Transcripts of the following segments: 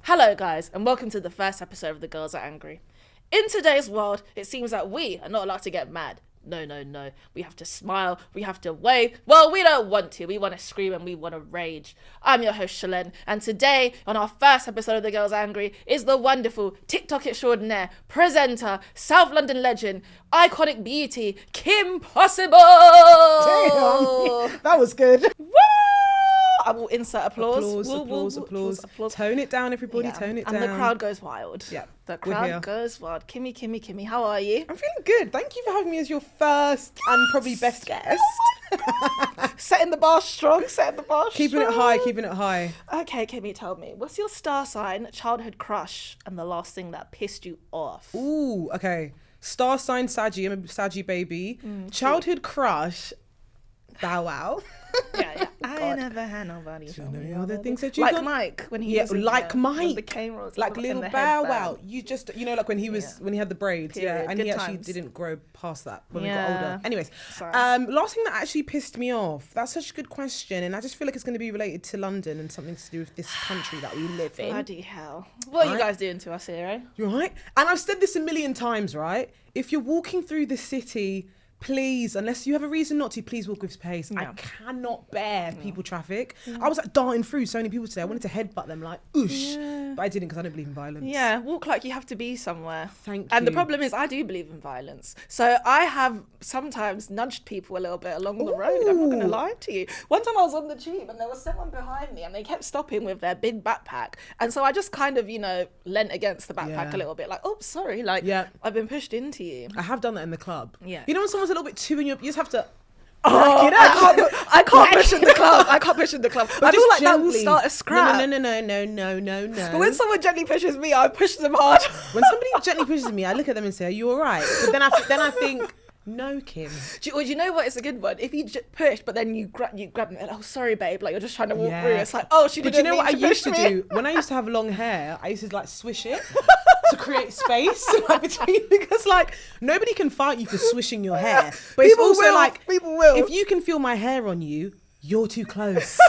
Hello guys, and welcome to the first episode of The Girls Are Angry. In today's world, it seems that we are not allowed to get mad. No. We have to smile, we have to wave. Well, we don't want to. We want to scream and we want to rage. I'm your host, Shelen, and today, on our first episode of The Girls Are Angry, is the wonderful TikTok extraordinaire, presenter, South London legend, iconic beauty, Kim Possible! Damn, that was good. Woo! I will insert applause. Applause. Tone it down, everybody, tone it down. And the crowd goes wild. Yeah. The crowd goes wild. Kimmy, how are you? I'm feeling good. Thank you for having me as your first and probably best guest. Setting the bar strong. Keeping it high. Okay, Kimmy, tell me, what's your star sign, childhood crush, and the last thing that pissed you off? Ooh, okay. Star sign, Saggy. I'm a Saggy baby. Childhood crush, Bow Wow. Yeah. I never had nobody. Do you know the things that you like got? Mike when he was like Mike, the cane rolls, like little Bow Wow. You just like when he had the braids, Period. and Good he actually times. didn't grow past that when we got older. Anyways, Sorry. last thing that actually pissed me off. That's such a good question, and I just feel like it's going to be related to London and something to do with this country that we live in. Bloody hell! What are you guys doing to us here, eh? You're right, and I've said this a million times, right? If you're walking through the city, please, unless you have a reason not to, please walk with pace. Yeah. I cannot bear people traffic. I was like darting through so many people today. I wanted to headbutt them like, oosh. Yeah. But I didn't because I don't believe in violence. Yeah, walk like you have to be somewhere. Thank you. And the problem is I do believe in violence. So I have sometimes nudged people a little bit along the road. I'm not going to lie to you. One time I was on the tube and there was someone behind me and they kept stopping with their big backpack. And so I just kind of, leant against the backpack a little bit like, oh, sorry. I've been pushed into you. I have done that in the club. Yeah. You know when someone's a little bit too in your... You just have to... I can't push in the club. I feel like that will start a scrap. No. But when someone gently pushes me, I push them hard. When somebody gently pushes me, I look at them and say, are you all right? But then I think... No, Kim. Do you know what? It's a good one. If you push, but then you grab me, and, oh, sorry, babe. Like, you're just trying to walk through. It's like, oh, she didn't. But you know what I used to me. do? When I used to have long hair, I used to swish it to create space between, because nobody can fight you for swishing your hair. But People it's also people will. If you can feel my hair on you, you're too close.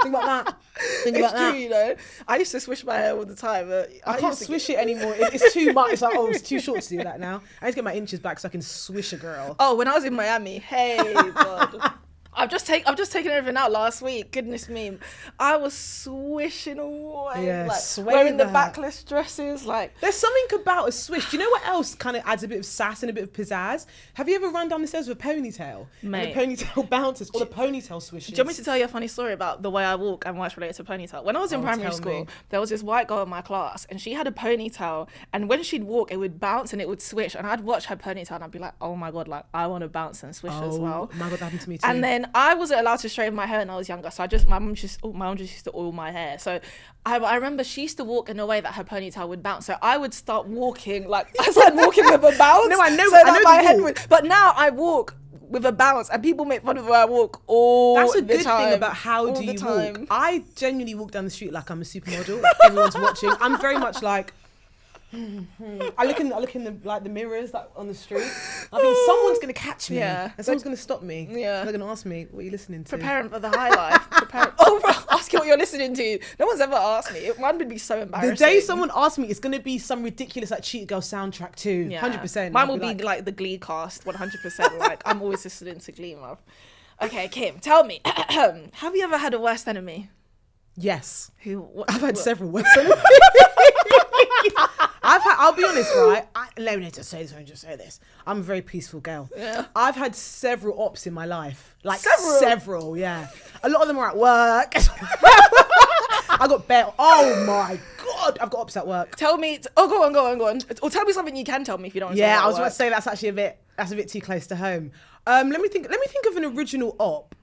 Think about that. It's true, I used to swish my hair all the time. But I can't swish it anymore. It's too much. It's like, it's too short to do that now. I need to get my inches back so I can swish a girl. Oh, when I was in Miami, hey, God. I've just taken everything out last week. Goodness me, I was swishing away, wearing the backless dresses. There's something about a swish. Do you know what else kind of adds a bit of sass and a bit of pizzazz? Have you ever run down the stairs with a ponytail? Mate. And the ponytail bounces or the ponytail swishes. Do you want me to tell you a funny story about the way I walk and why it's related to ponytail? When I was in primary school, there was this white girl in my class and she had a ponytail, and when she'd walk, it would bounce and it would swish, and I'd watch her ponytail and I'd be like, oh my God, I want to bounce and swish as well. Oh my God, that happened to me too. And then I wasn't allowed to straighten my hair when I was younger, so my mum just used to oil my hair. So I remember she used to walk in a way that her ponytail would bounce. So I would start walking I started walking with a bounce. No, I know. So I know my the head walk. but now I walk with a bounce, and people make fun of the way I walk all the time. That's a good thing about how do you walk. I genuinely walk down the street like I'm a supermodel. Everyone's watching. I'm very much like. I look in the mirrors on the street. I think someone's gonna catch me. Yeah. And someone's gonna stop me. Yeah. They're gonna ask me, what are you listening to? Preparing for the high life. Ask you what you're listening to. No one's ever asked me. Mine would be so embarrassing. The day someone asks me, it's gonna be some ridiculous Cheetah Girl soundtrack too. 100%. Mine will be the Glee cast, 100%. I'm always listening to Glee, Mom. Okay, Kim, tell me, have you ever had a worst enemy? Yes. I've had several worst enemies. I'll be honest, right? Let me just say this. I'm a very peaceful girl. Yeah. I've had several ops in my life. Several, yeah. A lot of them are at work. I got bet. Oh my God, I've got ops at work. Tell me. Go on. Or tell me something you can tell me if you don't want to. Yeah, I was about to say that's actually a bit too close to home. Let me think of an original op.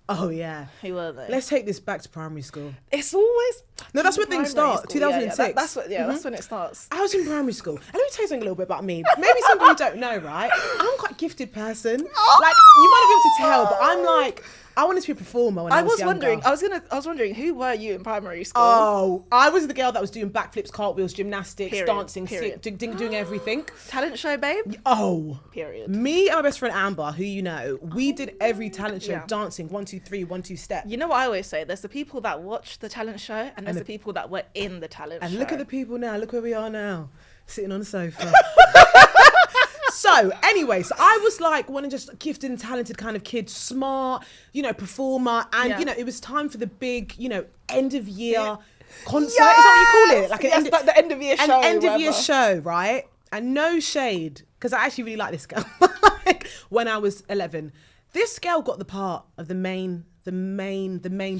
Oh yeah. Who were they? Let's take this back to primary school. It's always that's when things start. 2006. Yeah, that's when it starts. I was in primary school. And let me tell you something a little bit about me. Maybe some people don't know, right? I'm quite a gifted person. You might not be able to tell, but I'm like, I wanted to be a performer when I was younger. I was wondering, who were you in primary school? Oh, I was the girl that was doing backflips, cartwheels, gymnastics, Period. dancing, Period. doing everything. Talent show, babe? Oh. Period. Me and my best friend Amber, who you know, we did every talent show, dancing, 1, 2, 3, 1, 2 step. You know what I always say? There's the people that watch the talent show, and there's the people that were in the talent show. And look at the people now. Look where we are now, sitting on the sofa. So anyway, so I was like one of just gifted and talented kind of kid, smart, you know, performer. And, you know, it was time for the big, you know, end of year concert. Is that what you call it? Like like the end of year show. An end of year show, right? And no shade, because I actually really like this girl. Like, when I was 11, this girl got the part of the main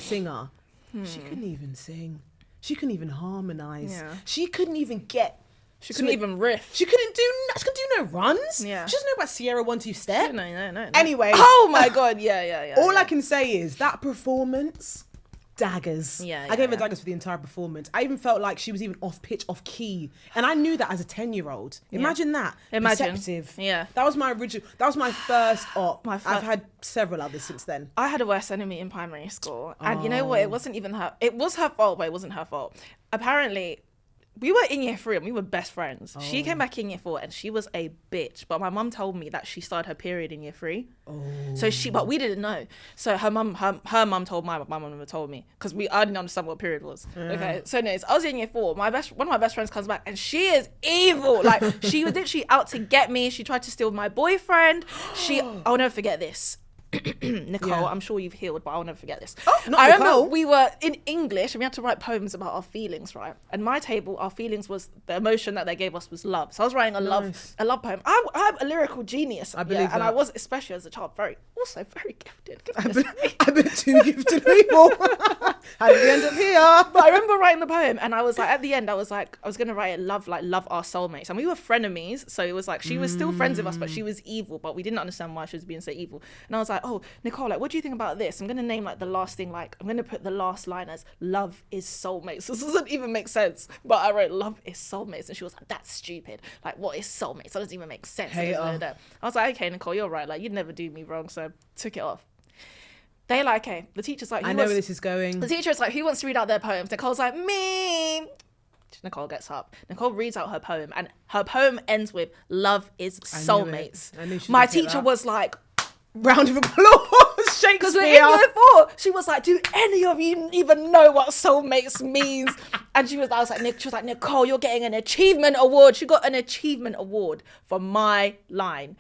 singer. She couldn't even sing. She couldn't even harmonize. Yeah. She couldn't even get. She couldn't even riff. She couldn't do no runs. Yeah. She doesn't know about Sierra 1, 2 step. No. Anyway. Oh my God. Yeah. All I can say is that performance, daggers. Yeah, I gave her daggers for the entire performance. I even felt like she was even off pitch, off key. And I knew that as a 10-year-old. Imagine that. Perceptive. Yeah. That was my first op. I've had several others since then. I had a worst enemy in primary school. And you know what? It wasn't even her. It was her fault, but it wasn't her fault. Apparently, we were in year 3 and we were best friends. She came back in year 4 and she was a bitch. But my mum told me that she started her period in year 3. But we didn't know. So her mum told my mum never told me, because I didn't understand what period was. Okay. So anyways, I was in year 4. One of my best friends comes back and she is evil. Like, she was literally out to get me. She tried to steal my boyfriend. I'll never forget this. Nicole, I'm sure you've healed, but I'll never forget this. I remember we were in English and we had to write poems about our feelings, right? And my table, our feelings was the emotion that they gave us was love. So I was writing a love poem. I'm a lyrical genius. I believe that. And I was, especially as a child, very gifted. I've been too gifted people. How did we end up here? But I remember writing the poem and I was like, at the end, I was going to write love our soulmates. And we were frenemies. So it was like, she was still friends with us, but she was evil, but we didn't understand why she was being so evil. And I was like, oh, Nicole, like, what do you think about this? I'm going to name like the last thing, like, I'm going to put the last line as love is soulmates. This doesn't even make sense. But I wrote love is soulmates. And she was like, that's stupid. Like, what is soulmates? That doesn't even make sense. I was like, okay, Nicole, you're right. Like, you'd never do me wrong. So took it off. They're like, okay. The teacher's like, I know where this is going. The teacher's like, who wants to read out their poems? Nicole's like, me. Nicole gets up. Nicole reads out her poem, and her poem ends with "Love is soulmates." My teacher was like, round of applause, Shakespeare. Because we're in year 4. She was like, do any of you even know what soulmates means? And she was like, Nicole, you're getting an achievement award. She got an achievement award for my line.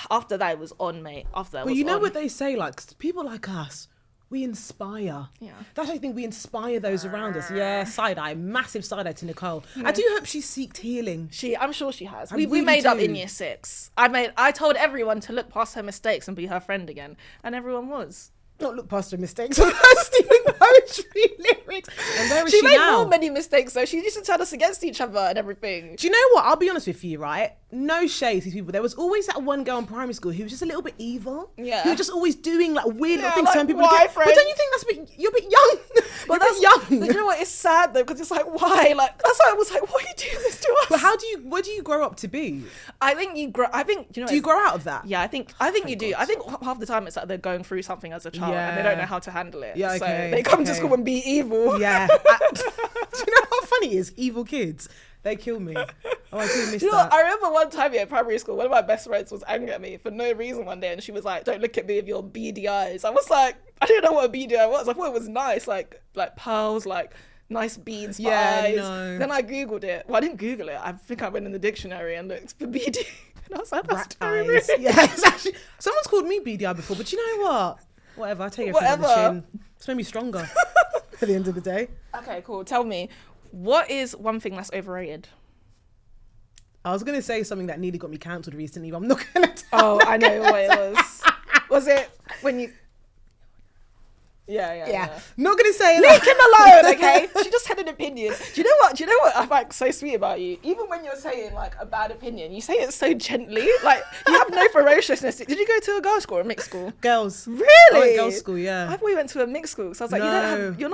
After that, it was on, mate. After that, well, you know what they say, like, people like us, we inspire. Yeah. That's, I think, we inspire those around us. Yeah, side eye, massive side eye to Nicole. Yeah. I do hope she seeked healing. I'm sure she has. We made up in year 6. I told everyone to look past her mistakes and be her friend again, and everyone was. Not look past her mistakes. Stealing poetry lyrics. And where is she now? Made many mistakes though. She used to turn us against each other and everything. Do you know what? I'll be honest with you, right? No shade to these people. There was always that one girl in primary school who was just a little bit evil. Yeah. Who was just always doing like weird little things like, to turn people against. But don't you think you're a bit young? But that's young. But you know what? It's sad though, because it's like, why? Like, that's why I was like, why are you doing this to us? But what do you grow up to be? I think you grow. Do you grow out of that? Yeah, I think you do. I think half the time it's like they're going through something as a child and they don't know how to handle it. Yeah, okay. So they come to school and be evil. Yeah. Do you know how funny it is? Evil kids. They kill me. Oh, I do miss that. I remember one time in primary school, one of my best friends was angry at me for no reason one day, and she was like, "Don't look at me with your beady eyes." I was like, I didn't know what a beady eye was. I thought it was nice, like pearls, like nice beads for eyes. No. Then I googled it. Well, I didn't Google it. I think I went in the dictionary and looked for beady, and I was like, "That's very rude." Yeah, exactly. Someone's called me beady eye before, but you know what? Whatever. I take it from the chin. It's made me stronger. At the end of the day. Okay, cool. Tell me, what is one thing that's overrated? I was going to say something that nearly got me cancelled recently, but I'm not going to tell. Oh, I know what it was. Was it when you... Yeah. Not going to say Leave Kim alone, okay? She just had an opinion. opinion. Do you know what I find so sweet about you? Even when you're saying like a bad opinion, you say it so gently. Like you have no ferociousness. Did you go to a girls' school or a mixed school? Girls. Really? I went girls' school, yeah. I thought you went to a mixed school. So I was like, No. you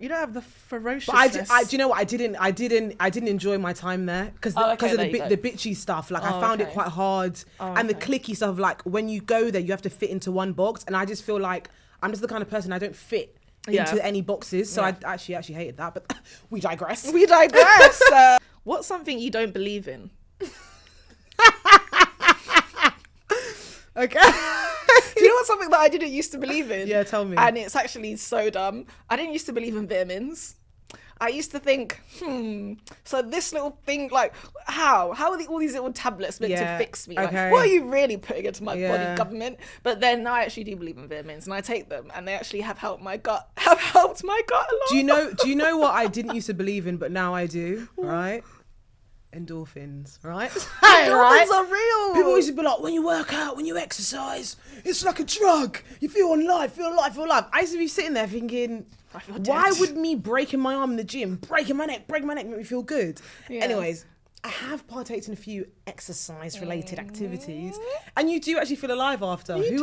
don't have the ferociousness. But do you know what? I didn't enjoy my time there because of the bitchy stuff. Like I found it quite hard, and the cliquey stuff. Like when you go there, you have to fit into one box, and I just feel like I'm just the kind of person I don't fit into any boxes. So I actually hated that. But we digress. What's something you don't believe in? Okay. Do you know what's something that I didn't used to believe in? Yeah, tell me. And it's actually so dumb. I didn't used to believe in vitamins. I used to think, so this little thing, like, how are all these little tablets meant to fix me? Like, what are you really putting into my body, government? But then now I actually do believe in vitamins, and I take them, and they actually have helped my gut. a lot. Do you know what I didn't used to believe in, but now I do? Right? Endorphins, right? Endorphins are real. People used to be like, when you work out, when you exercise, it's like a drug. You feel alive, feel alive, feel alive. I used to be sitting there thinking, why would me breaking my arm in the gym, breaking my neck make me feel good? Yeah. Anyways, I have partaken in a few exercise-related activities, and you do actually feel alive after. Who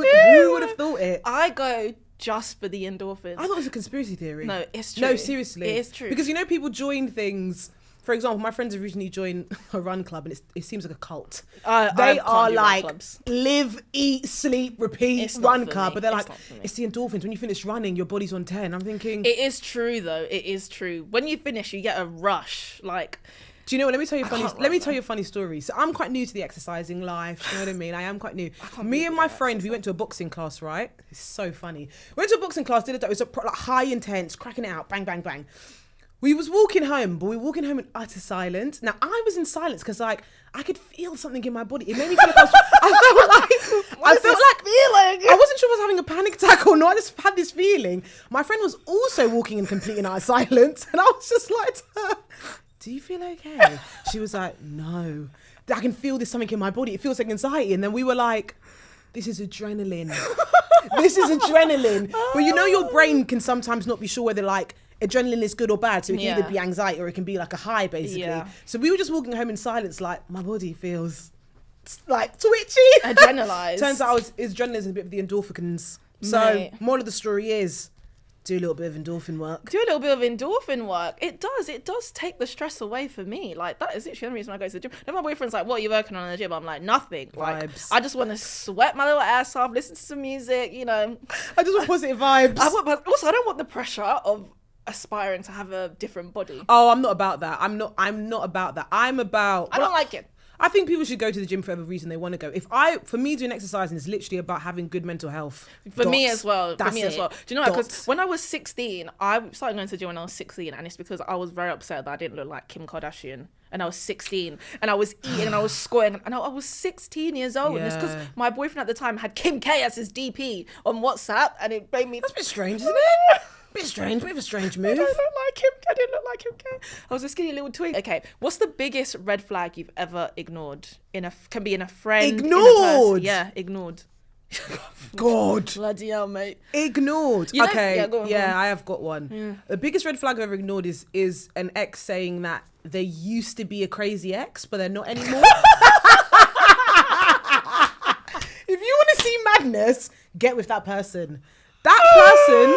would have thought it? I go just for the endorphins. I thought it was a conspiracy theory. No, it's true. No, seriously. It is true. Because, people join things. For example, my friends originally joined a run club, and it seems like a cult. They are like live, eat, sleep, repeat run club, but they're like, it's the endorphins. When you finish running, your body's on 10. I'm thinking, it is true though. It is true. When you finish, you get a rush. Like, do you know what? Let me tell you a funny story. So I'm quite new to the exercising life. Do you know what I mean? I am quite new. Me and my friend, we went to a boxing class, right? It's so funny. We went to a boxing class. It was like high intense, cracking it out, bang, bang, bang. We was walking home, but we were walking home in utter silence. Now, I was in silence because, like, I could feel something in my body. It made me feel like I felt like feeling. I wasn't sure if I was having a panic attack or not. I just had this feeling. My friend was also walking in complete and utter silence. And I was just like to her, do you feel okay? She was like, no. I can feel there's something in my body. It feels like anxiety. And then we were like, this is adrenaline. This is adrenaline. But your brain can sometimes not be sure whether, like, adrenaline is good or bad, so it can either be anxiety or it can be like a high, basically. So we were just walking home in silence, like, my body feels like twitchy, adrenalized. Turns out adrenaline is a bit of the endorphins. So moral of the story is, do a little bit of endorphin work. It does take the stress away for me. Like, that is literally the only reason I go to the gym. Then my boyfriend's like, what are you working on in the gym? I'm like, nothing. Like, vibes. I just want to sweat my little ass off, listen to some music, I just want positive vibes. I don't want the pressure of aspiring to have a different body. Oh, I'm not about that. I'm not about that. I don't like it. I think people should go to the gym for whatever reason they want to go. For me, doing exercising is literally about having good mental health. For me as well. Do you know what? Because when I was 16, I started going to the gym when I was 16, and it's because I was very upset that I didn't look like Kim Kardashian. And I was 16, and I was eating, and I was squatting, and I was 16 years old. And it's because my boyfriend at the time had Kim K as his DP on WhatsApp, and it made me... That's a bit strange, isn't it? Bit of a strange move. I didn't look like him. I was a skinny little twink. Okay, what's the biggest red flag you've ever ignored? Can be in a friend. Ignored? Ignored. God. Bloody hell, mate. Ignored. Okay. Go on. I have got one. Yeah. The biggest red flag I've ever ignored is an ex saying that they used to be a crazy ex, but they're not anymore. If you want to see madness, get with that person. That person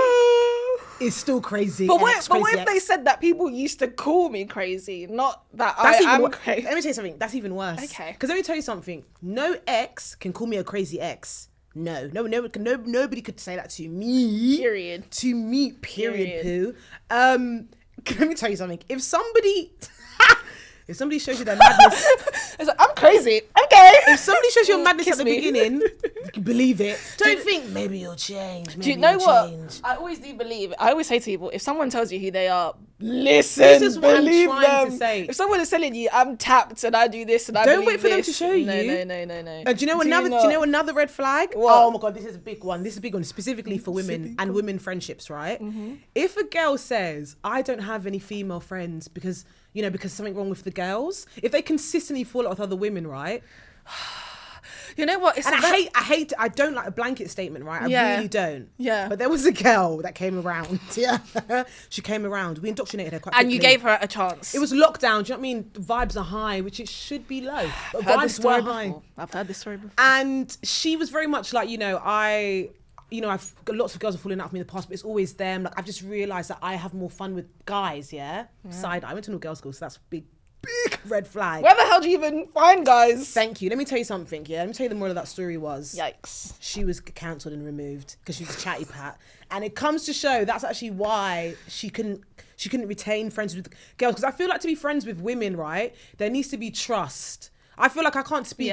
is still crazy. But what if they said that people used to call me crazy, not that I am crazy? Let me tell you something. That's even worse. Okay. Because let me tell you something. No ex can call me a crazy ex. No, nobody could say that to me. Period. To me, period. Poo. Let me tell you something. If somebody shows you their madness, it's like, I'm crazy. Okay. If somebody shows you your madness at the beginning, you can believe it. Don't think maybe you'll change. Do you know what? I always do believe. I always say to people, if someone tells you who they are, listen. This is what believe I'm trying them. to say. If someone is telling you, I'm tapped and I do this and I don't believe wait for them this. to show you. No. Do you know another red flag? What? Oh my God, this is a big one. This is a big one, specifically for women and women friendships, right? Mm-hmm. If a girl says, I don't have any female friends because something wrong with the girls, if they consistently fall out with other women, right? You know what? I don't like a blanket statement, right? I really don't. Yeah. But there was a girl that came around. Yeah. She came around. We indoctrinated her quite quickly. And you gave her a chance. It was lockdown. Do you know what I mean? Vibes are high, which it should be low. But vibes were high. I've heard this story before. And she was very much like, I've got lots of girls have fallen out with me in the past, but it's always them. Like, I've just realised that I have more fun with guys, yeah? Side, I went to a girls' school, so that's big red flag. Where the hell do you even find guys? Thank you. Let me tell you something, yeah? Let me tell you the moral of that story was... Yikes. She was cancelled and removed because she was a chatty pat. And it comes to show that's actually why she couldn't retain friends with girls. Because I feel like to be friends with women, right, there needs to be trust. I feel like I can't speak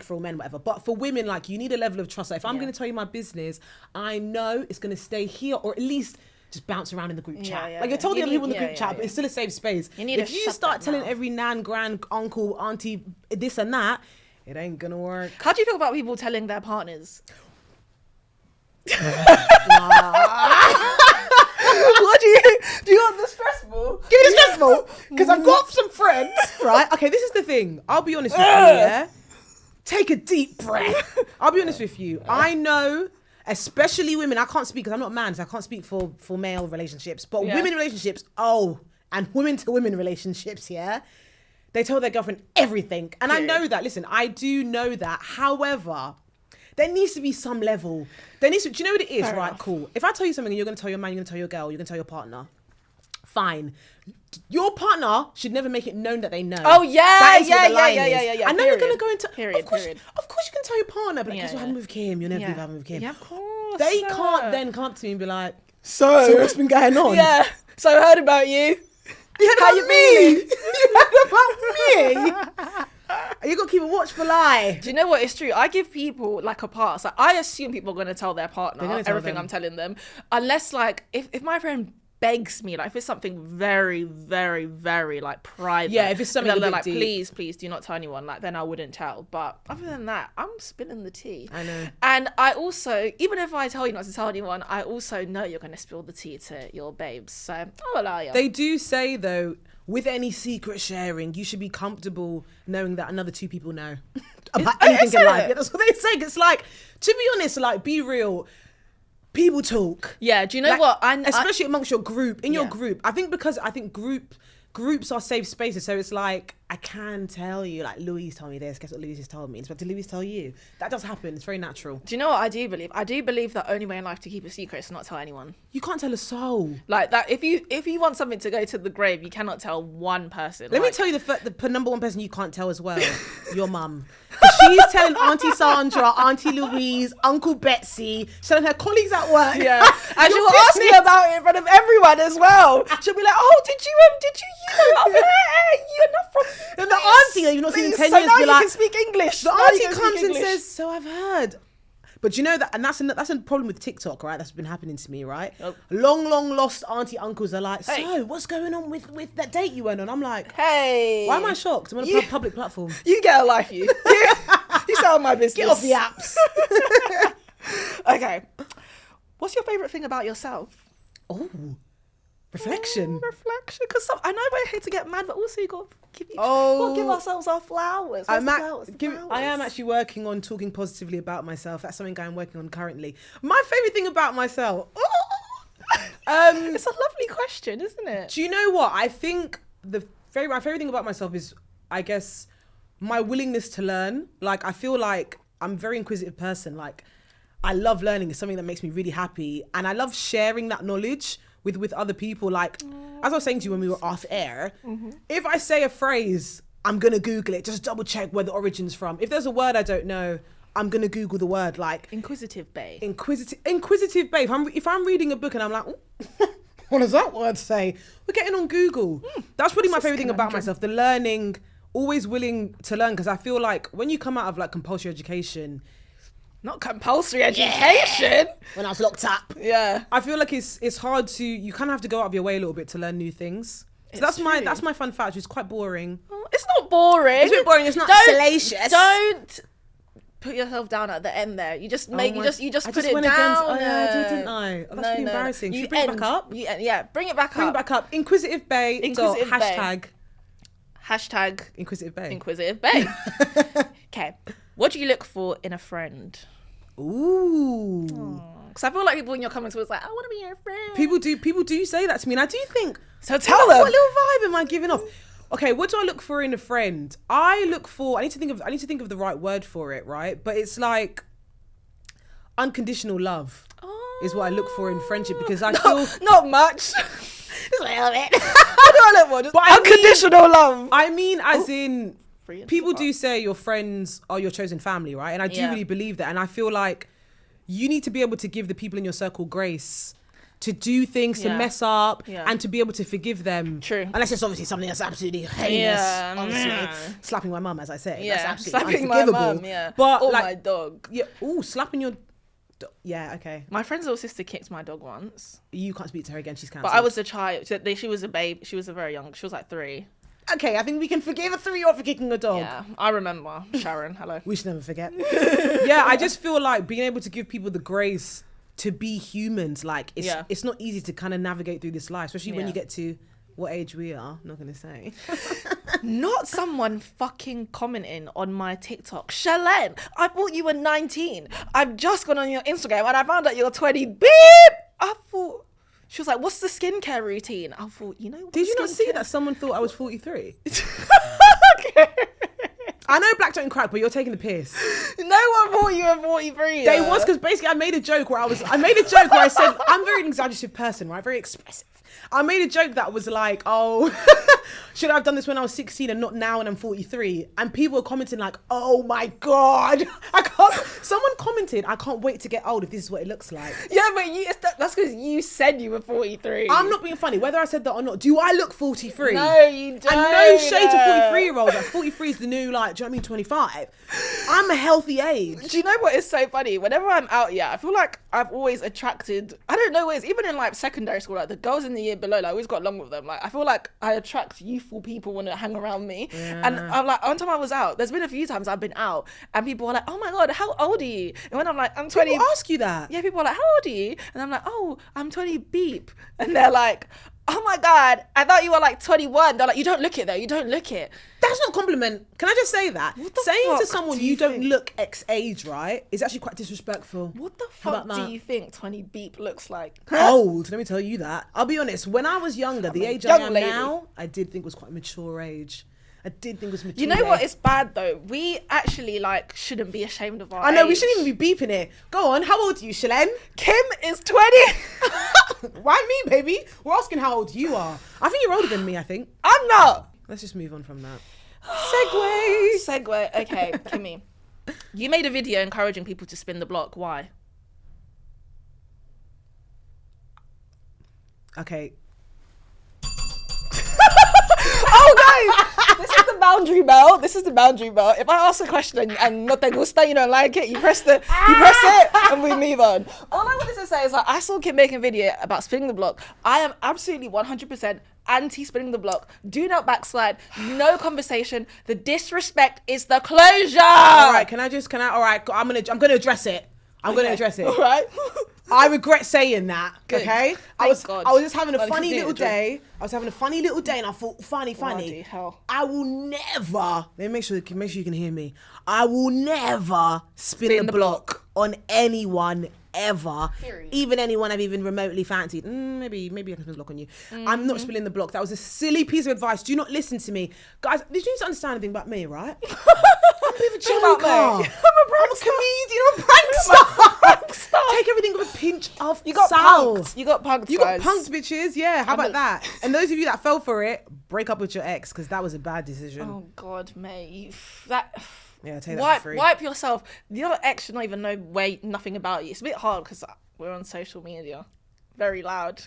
for men, whatever. But for women, like, you need a level of trust. Like, if I'm going to tell you my business, I know it's going to stay here, or at least just bounce around in the group chat. Like, you're told the other people in the group chat, but it's still a safe space. If you start telling every nan, grand, uncle, auntie, this and that, it ain't gonna work. How do you feel about people telling their partners? What do you want the stressful? Give me the stressful, because I've got some friends, right? Okay, this is the thing. I'll be honest with you, yeah? Take a deep breath. I'll be honest with you. I know, especially women, I can't speak because I'm not a man, so I can't speak for male relationships, but women relationships, and women to women relationships, yeah? They tell their girlfriend everything. And I know that, listen, I do know that. However, there needs to be some level. Do you know what it is? Fair enough. Cool. If I tell you something and you're going to tell your man, you're going to tell your girl, you're going to tell your partner, fine. Your partner should never make it known that they know. Oh, yeah. That is what the line is. I know you're going to go into... Period. Of course you can tell your partner, but guess what happened with Kim? You'll never believe what happened with Kim. Yeah, of course. They can't then come to me and be like, so what's been going on? Yeah. So I heard about you. How you mean? You heard about me? You got to keep a watchful eye. Do you know what? It's true. I give people like a pass. Like, I assume people are going to tell their partner everything I'm telling them. Unless, like, if my friend begs me, like, if it's something very, very, very, like, private. Yeah, if it's something they're like, please do not tell anyone. Like, then I wouldn't tell. But other than that, I'm spilling the tea. I know. And I also, even if I tell you not to tell anyone, I also know you're going to spill the tea to your babes. So I'll allow you. They do say, though, with any secret sharing, you should be comfortable knowing that another two people know about anything in life. Yeah, that's what they say. It's like, to be honest, like, be real. People talk. Yeah, do you know what? Especially amongst your group, your group. I think groups are safe spaces. So it's like, I can tell you, like, Louise told me this. Guess what Louise has told me? But did Louise tell you? That does happen. It's very natural. Do you know what I do believe? I do believe the only way in life to keep a secret is to not tell anyone. You can't tell a soul. Like that. If you want something to go to the grave, you cannot tell one person. Let me tell you the number one person you can't tell as well. Your mum. She's telling Auntie Sandra, Auntie Louise, Uncle Betsy, telling her colleagues at work. Yeah, and she will ask me about it in front of everyone as well. She'll be like, "Oh, did you know? You're not from." And the auntie, you've not seen in 10 years, now be you like, can speak English. The auntie comes and says, "So I've heard." But you know that, and that's a problem with TikTok, right? That's been happening to me, right? Oh. Long lost auntie uncles are like, so what's going on with that date you went on? I'm like, hey, why am I shocked? I'm on a public platform. You get a life, you. You sound my business. Get off the apps. Okay, what's your favorite thing about yourself? Oh, reflection. Because I know we're here to get mad, but also you got to give ourselves our flowers. I am actually working on talking positively about myself. That's something I'm working on currently. My favorite thing about myself. It's a lovely question, isn't it? Do you know what? I think my favorite thing about myself is, I guess, my willingness to learn. Like, I feel like I'm a very inquisitive person. Like, I love learning. It's something that makes me really happy, and I love sharing that knowledge with other people. Like, as I was saying to you when we were off air, if I say a phrase, I'm gonna Google it, just double check where the origin's from. If there's a word I don't know, I'm gonna Google the word. Like, inquisitive babe. Inquisitive babe. If I'm reading a book and I'm like, what does that word say? We're getting on Google. That's probably my favorite thing about myself, the learning, always willing to learn, because I feel like when you come out of like compulsory education, not compulsory education. When I was locked up. Yeah. I feel like it's hard to, you kind of have to go out of your way a little bit to learn new things. So that's my fun fact. It's quite boring. It's not boring. It's a bit boring. It's not salacious. Don't put yourself down at the end there. You just put it down. Oh yeah, I didn't I? Oh, that's really embarrassing. Should we bring it back up? Bring it back up. Bring it back up. Inquisitive Bae. Hashtag Inquisitive Bae. Inquisitive Bae. Okay. What do you look for in a friend? Ooh. Because I feel like people in your comments was like, I want to be your friend. People do say that to me, and I do think. So tell them. What little vibe am I giving off? Okay, what do I look for in a friend? I need to think of the right word for it, right? But it's like unconditional love is what I look for in friendship, because I feel not much. Just a little bit. I don't look for just unconditional love. I mean, as in, people do say your friends are your chosen family, right? And I do really believe that. And I feel like you need to be able to give the people in your circle grace to do things, to mess up, and to be able to forgive them. True. Unless it's obviously something that's absolutely heinous. Honestly. Slapping my mum, as I say. Yeah. That's absolutely slapping unforgivable. My mum, But or like, my dog. Yeah. Ooh, slapping your... Yeah, okay. My friend's little sister kicked my dog once. You can't speak to her again. She's cancelled. But I was a child. She was a babe. She was a very young. She was like 3. Okay, I think we can forgive a 3-year-old for kicking a dog. Yeah, I remember. Sharon, hello. We should never forget. Yeah, I just feel like being able to give people the grace to be humans, like it's not easy to kind of navigate through this life, especially when you get to what age we are. I'm not gonna say. Not someone fucking commenting on my TikTok. Shelen, I thought you were 19. I've just gone on your Instagram and I found out you're 20. Beep. I thought. She was like, what's the skincare routine? I thought, you know. Did you not see that someone thought I was 43? Okay. I know black don't crack, but you're taking the piss. No one thought you were 43. They was, because basically I made a joke where I said, I'm a very exaggerative person, right? Very expressive. I made a joke that was like, oh, should I have done this when I was 16 and not now when I'm 43? And people were commenting like, oh my God. Someone commented, I can't wait to get old if this is what it looks like. Yeah, but that's because you said you were 43. I'm not being funny. Whether I said that or not, do I look 43? No, you don't. And no shade to 43-year-olds. Like 43 is the new, like, do you know what I mean, 25. I'm a healthy age. Do you know what is so funny? Whenever I'm out, I feel like I've always attracted, I don't know what it is, even in like secondary school, like the girls in the year below, like I always got along with them. Like I feel like I attract youthful people when they hang around me. Yeah. And I'm like, one time I was out, there's been a few times I've been out and people are like, oh my God, how old are you? And when I'm like, I'm 20. People ask you that? Yeah, people are like, how old are you? And I'm like, oh, I'm 20 beep. And they're like, oh my God, I thought you were like 21. They're like, you don't look it though, you don't look it. That's not a compliment. Can I just say that? Saying to someone you don't look X age, right, is actually quite disrespectful. What the fuck do you think 20 beep looks like? Old, let me tell you that. I'll be honest, when I was younger, the age I am now, I did think was quite a mature age. I did think it was mature. You know what? It's bad though. We actually like shouldn't be ashamed of our I know, age. we shouldn't even be beeping it. Go on, how old are you, Shelen? Kim is 20. Why me, baby? We're asking how old you are. I think you're older than me, I think. I'm not. Let's just move on from that. Segue. Okay, Kimmy. You made a video encouraging people to spin the block. Why? Okay. Oh, guys, this is the boundary bell. If I ask a question and no te gusta, you don't like it, you press it and we move on. All I wanted to say is like, I saw Kim making a video about spinning the block. I am absolutely 100% anti-spinning the block. Do not backslide. No conversation. The disrespect is the closure. All right, all right, I'm gonna address it. I'm gonna address it. All right. I regret saying that. Good. Okay. I was just having a funny little day. And I thought, funny. Hell. I will never. Let me make sure you can hear me. I will never spin the block on anyone ever. Period. Even anyone I've even remotely fancied. Maybe I can spin the block on you. Mm-hmm. I'm not spinning the block. That was a silly piece of advice. Do not listen to me, guys. Did you need to understand anything about me, right? I'm a bit of a joker. I'm a comedian. I'm a prank star. Take everything with a pinch of salt. You got punked. You got punked, bitches. Yeah, how about that? And those of you that fell for it, break up with your ex, because that was a bad decision. Oh God, mate. Yeah, take that for free. Wipe yourself. The other ex should not even know nothing about you. It's a bit hard because we're on social media. Very loud.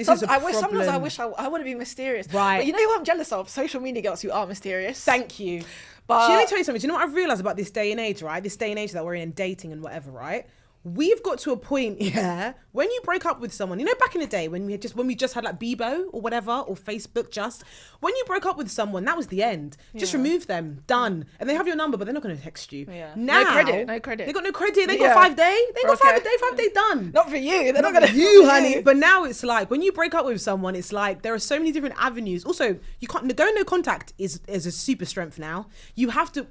Sometimes I wish I want to be mysterious. Right. But you know who I'm jealous of? Social media girls who are mysterious. Thank you. But let me tell you something. Do you know what I've realised about this day and age, right? This day and age that we're in, dating and whatever, right? we've got to a point, when you break up with someone, you know, back in the day when we just had like Bebo or whatever, or Facebook when you broke up with someone, that was the end. Just remove them, done. And they have your number, but they're not going to text you. Yeah. Now, no credit. They got no credit. They got 5 day. They got 5 day done. Not for you. They're not going to. You, honey. But now it's like, when you break up with someone, it's like, there are so many different avenues. Also, you can't, going no contact is a super strength now. You have to,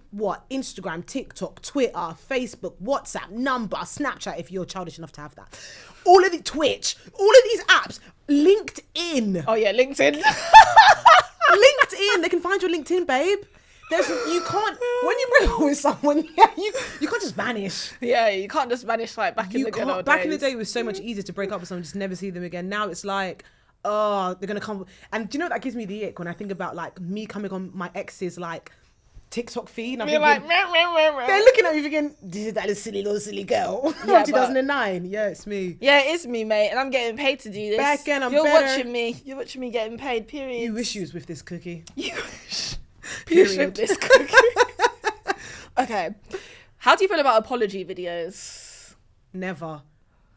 Instagram, TikTok, Twitter, Facebook, WhatsApp, number, Snapchat, if you're childish enough to have that. All of the Twitch, all of these apps, LinkedIn. Oh yeah, LinkedIn. LinkedIn, they can find your LinkedIn, babe. You can't, when you break up with someone, you can't just vanish. Yeah, you can't just vanish like back in the good old days. Back in the day, it was so much easier to break up with someone, just never see them again. Now it's like, oh, they're gonna come. And do you know what that gives me the ick when I think about like me coming on my ex's like TikTok feed? And I'm thinking, like, they're looking at me thinking, this is that little silly girl. Yeah, 2009. Yeah, it's me. Yeah, it is me, mate, and I'm getting paid to do this. Back again, You're better. watching me. You're watching me getting paid. Period. You wish you was with this cookie. You wish. Period. With this cookie. Okay. How do you feel about apology videos? Never.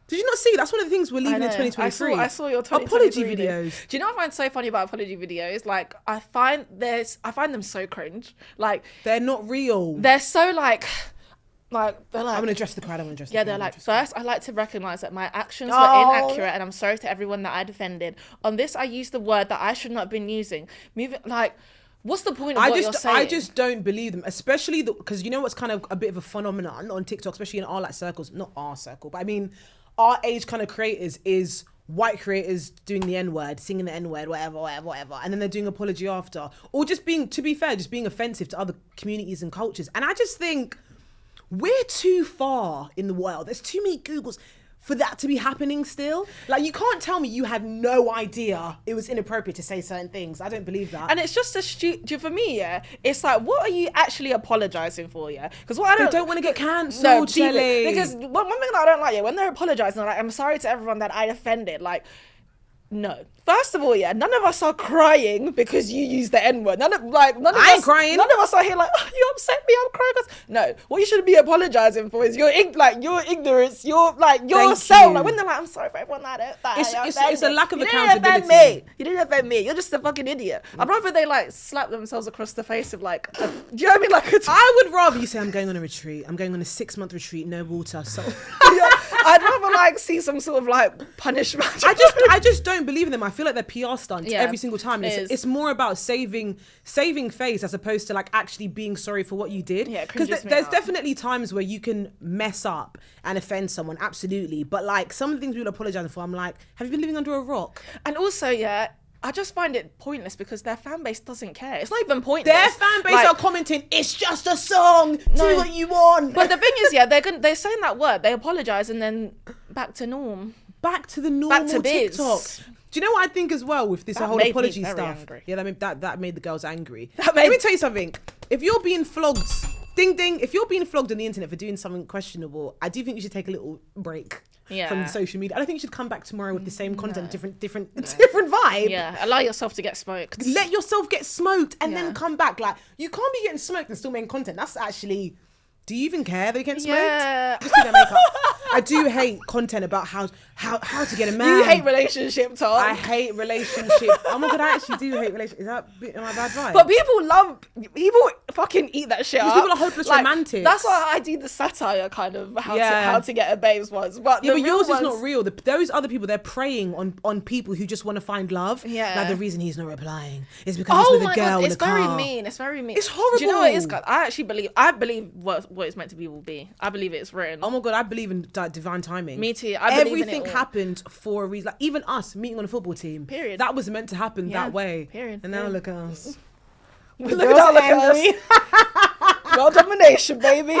Did you not see? That's one of the things we're leaving in 2023. I saw your 2023 apology video. videos. Do you know what I find so funny about apology videos? Like, I find them so cringe. Like, they're not real. They're so like they're like, I'm gonna address the crowd. They're like, first, I like to recognize that my actions were inaccurate, and I'm sorry to everyone that I offended. On this, I used the word that I should not have been using. What's the point of what you're saying? I just don't believe them, especially because you know what's kind of a bit of a phenomenon on TikTok, especially in our like circles, not our circle, but I mean our age kind of creators is white creators doing the N-word, singing the N-word, whatever, and then they're doing apology after, or just being, to be fair, just being offensive to other communities and cultures. And I just think we're too far in the world. There's too many Googles for that to be happening still. Like, you can't tell me you had no idea it was inappropriate to say certain things. I don't believe that. And it's just for me, it's like, what are you actually apologizing for, Because they don't want to get cancelled, Shelley. Because one thing that I don't like, when they're apologizing, they're like, I'm sorry to everyone that I offended. Like, no. First of all, none of us are crying because you use the N-word. None of I ain't crying. None of us are here like, oh, you upset me, I'm crying. No, what you should be apologizing for is your ignorance, your yourself. Like, when they're like, I'm sorry for everyone that it's a lack of accountability. You didn't offend me. You're just a fucking idiot. I'd rather they like slap themselves across the face of like, do you know what I mean? Like, I would rather you say, I'm going on a retreat. I'm going on a 6-month retreat, no water. So I'd rather like see some sort of like punishment. I just don't believe in them. I feel like they're PR stunts every single time. It's more about saving face as opposed to like actually being sorry for what you did. Yeah, because there's definitely times where you can mess up and offend someone, absolutely. But like some of the things people are apologizing for, I'm like, have you been living under a rock? And also, I just find it pointless because their fan base doesn't care. It's not even pointless. Their fan base are commenting, it's just a song, do what you want. But the thing is, they're saying that word, they apologise and then back to norm. Back to the normal TikTok. Do you know what I think as well with this whole apology stuff? Angry. Yeah, that made the girls angry. Let me tell you something. If you're being flogged, ding ding, if you're being flogged on the internet for doing something questionable, I do think you should take a little break. From social media. I don't think you should come back tomorrow with the same content, different vibe. Yeah, allow yourself to get smoked. Let yourself get smoked and then come back. Like, you can't be getting smoked and still making content. That's actually, do you even care they're getting smoked? Yeah. Just do their makeup. I do hate content about how to get a man. You hate relationship talk. I hate relationship. Oh my god, I actually do hate relationship. Is that am I bad vibe? But people fucking eat that shit up. People are hopeless romantics. That's why I do the satire kind of how to get a babes ones. But yours is not real. Those other people, they're preying on people who just want to find love. Yeah. Like, the reason he's not replying is because he's with a girl in a car. It's very mean. It's horrible. Do you know what it is, God? I believe what it's meant to be will be. I believe it's written. Oh my god, I believe in divine timing. Me too. Everything happened for a reason. Like, even us meeting on a football team. Period. That was meant to happen that way. Period. And now look at us. Look at us. World domination, baby.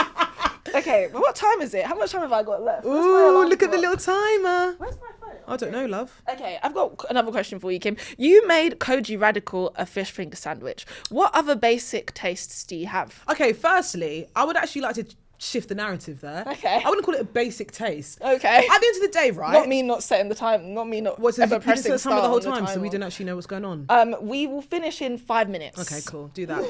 Okay, but what time is it? How much time have I got left? Ooh, look at the little timer. Where's my phone? I don't know, love. Okay, I've got another question for you, Kim. You made Koji Radical a fish finger sandwich. What other basic tastes do you have? Okay, firstly, I would actually like to shift the narrative there. Okay. I wouldn't call it a basic taste. Okay. At the end of the day, right? Not me not setting the time. Not me not ever pressing the start the whole on time, the so we don't actually know what's going on. We will finish in 5 minutes. Okay, cool. Do that.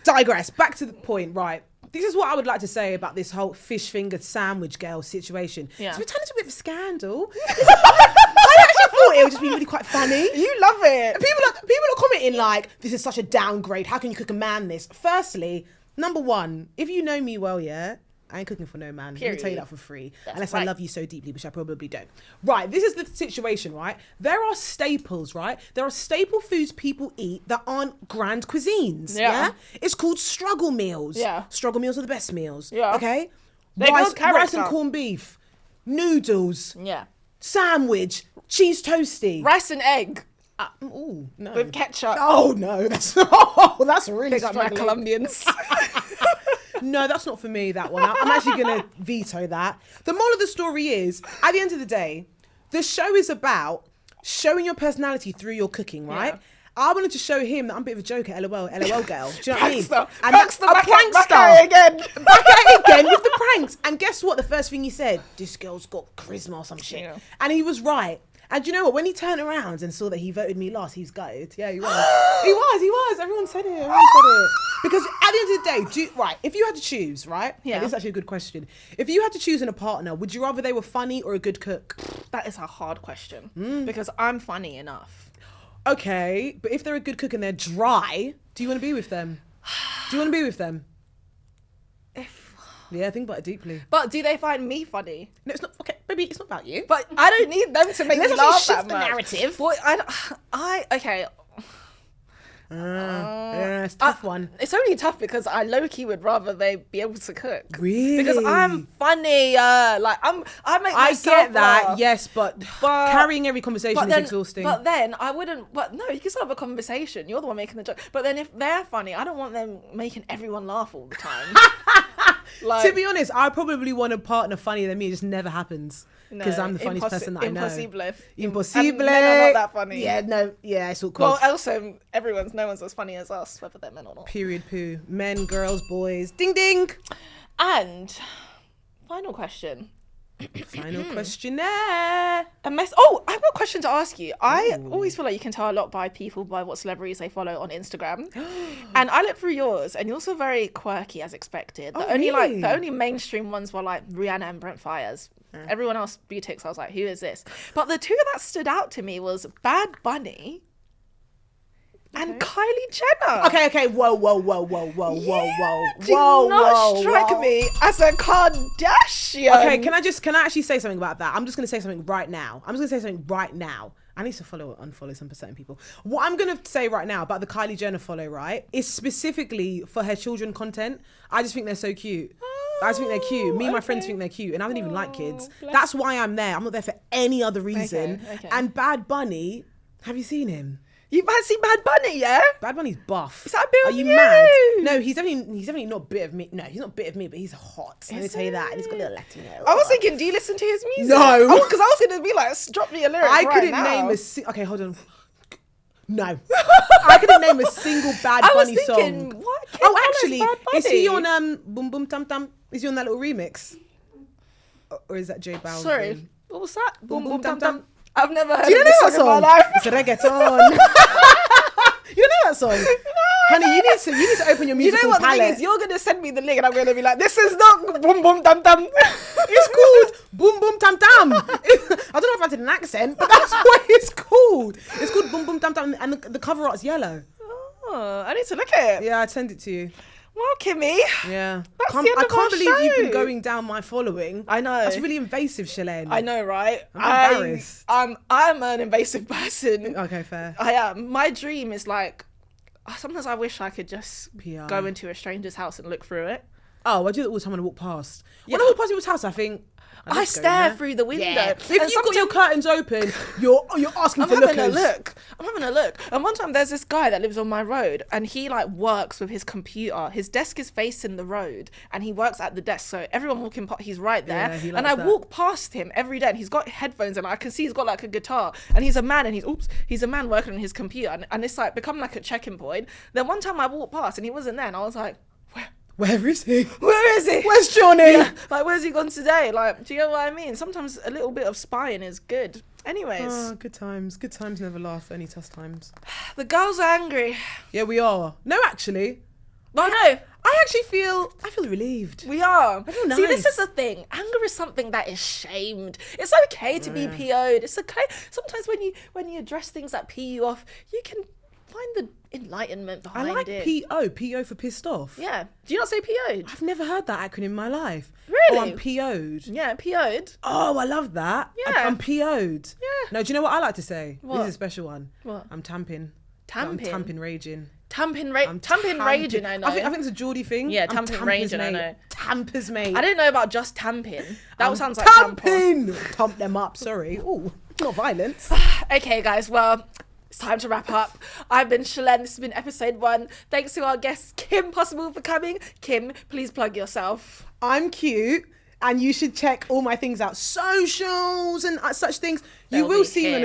Digress. Back to the point, right? this is what I would like to say about this whole fish finger sandwich girl situation. Yeah. It's turned into a bit of a scandal. I actually thought it would just be really quite funny. You love it. People are commenting like, this is such a downgrade. How can you cook a man this? Firstly, number one, if you know me well, yeah, I ain't cooking for no man. Let me tell you that for free. Unless I love you so deeply, which I probably don't. Right, this is the situation, right? There are staples, right? There are staple foods people eat that aren't grand cuisines. Yeah. It's called struggle meals. Yeah. Struggle meals are the best meals. Yeah. Okay? They build character. Rice and corned beef. Noodles. Yeah. Sandwich. Cheese toasty. Rice and egg. Oh, no. With ketchup. Oh, no. That's really Big up my struggling. Colombians. No, that's not for me, that one. I'm actually going to veto that. The moral of the story is, at the end of the day, the show is about showing your personality through your cooking, right? Yeah. I wanted to show him that I'm a bit of a joker, LOL girl. Do you know what I mean? Prankster a prankster again. Back at it again with the pranks. And guess what? The first thing he said, this girl's got charisma or some shit. Yeah. And he was right. And do you know what? When he turned around and saw that he voted me last, he was gutted. Yeah, he was. He was. Everyone said it. Because at the end of the day, if you had to choose, right? Yeah. This is actually a good question. If you had to choose in a partner, would you rather they were funny or a good cook? That is a hard question. Because I'm funny enough. Okay, but if they're a good cook and they're dry, do you want to be with them? Yeah, think about it deeply. But do they find me funny? No, it's not. Okay, baby, it's not about you. But I don't need them to make me laugh that much. The narrative. Well, okay. Yeah, it's a tough one. It's only tough because I low-key would rather they be able to cook. Really? Because I'm funny. I make myself get that, laugh. yes, but carrying every conversation is exhausting. But then I wouldn't. But no, you can still have a conversation. You're the one making the joke. But then if they're funny, I don't want them making everyone laugh all the time. To be honest, I probably want a partner funnier than me. It just never happens. Because I'm the funniest person that I know. Impossible. And men are not that funny. Yeah, it's all cool. Well, also, no one's as funny as us, whether they're men or not. Period poo. Men, girls, boys. Ding, ding. And final question. Final questionnaire. Oh, I've got a question to ask you. I always feel like you can tell a lot by people by what celebrities they follow on Instagram. And I looked through yours, and you're also very quirky as expected. The only mainstream ones were like Rihanna and Brent Fires. Everyone else beautics. I was like, who is this? But the two that stood out to me was Bad Bunny and Kylie Jenner. Okay. Whoa. Do not strike me as a Kardashian. Okay, can I actually say something about that? I'm just going to say something right now. I need to follow or unfollow some certain people. What I'm going to say right now about the Kylie Jenner follow, right, is specifically for her children content. I just think they're so cute. I just think they're cute. Me and my friends think they're cute. And I don't even like kids. That's why I'm there. I'm not there for any other reason. Okay. And Bad Bunny, have you seen him? You might see Bad Bunny, yeah? Bad Bunny's buff. Is that a bit of you mad? No, he's definitely not bit of me. No, he's not bit of me, but he's hot. Let me tell you that. And he's got a little Latino. I was thinking, do you listen to his music? No. Because I was going to be like, drop me a lyric I couldn't name a... Okay, hold on. No. I couldn't name a single Bad Bunny song. What? Actually, is he on Boom Boom Tam Tam? Is he on that little remix? Or is that J Balvin? Sorry. What was that? Boom Boom Tam Tam. I've never heard that song in my life. It's a reggaeton. You know that song? No, honey, you need to open your musical palette. The thing is, you're going to send me the link and I'm going to be like, this is not Boom Boom Tam Tam. It's called Boom Boom Tam Tam. I don't know if I did an accent, but that's what it's called. It's called Boom Boom Tam Tam and the cover art's yellow. Oh, I need to look at it. Yeah, I'd send it to you. Well, Kimmy. Yeah. I can't believe you've been going down my following. I know. That's really invasive, Shelen. I know, right? I'm embarrassed. I'm an invasive person. Okay, fair. I am. My dream is like, sometimes I wish I could just go into a stranger's house and look through it. Oh, I do that all the time when I walk past. When I walk past people's house, I think... I stare through the window. Yeah. If you've got your curtains open, you're asking for lookers. I'm having a look. And one time there's this guy that lives on my road and he like works with his computer. His desk is facing the road and he works at the desk. So everyone walking past, he's right there. Yeah, and I walk past him every day and he's got headphones and I can see he's got like a guitar and he's a man and he's a man working on his computer and it's like become like a checking point. Then one time I walked past and he wasn't there and I was like, where is he? Where is he? Where's Johnny? Yeah, like, where's he gone today? Like, do you know what I mean? Sometimes a little bit of spying is good. Anyways. Oh, good times. Good times never last. Only tough times. The girls are angry. Yeah, we are. No, actually. Oh, no. I I actually feel relieved. We are. I feel See, this nice. is the thing. Anger is something that is shamed. It's okay to be PO'd. It's okay. Sometimes when you address things that pee you off, you can find the enlightenment behind I like it. PO for pissed off. Yeah. Do you not say PO'd? I've never heard that acronym in my life. Really? Oh, I'm PO'd. Yeah, PO'd. Oh, I love that. Yeah. I'm PO'd. Yeah. No, do you know what I like to say? What? This is a special one. What? I'm tamping. Tamping? I'm tamping raging. Tamping raging, I know. I think it's a Geordie thing. Yeah, I'm tamping raging, I know. Tampers, mate. I didn't know about just tamping. That sounds like tamping. Tamp them up, sorry. Ooh, not violence. Okay, guys, well, it's time to wrap up. I've been Shelen. This has been episode 1. Thanks to our guest, Kim Possible, for coming. Kim, please plug yourself. I'm cute. And you should check all my things out, socials and such things. You will see me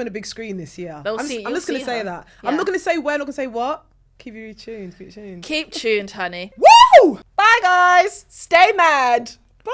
on a big screen this year. I'm just going to say that. Yeah. I'm not going to say where, not going to say what. Keep you tuned. Keep tuned, honey. Woo! Bye, guys. Stay mad. Bye.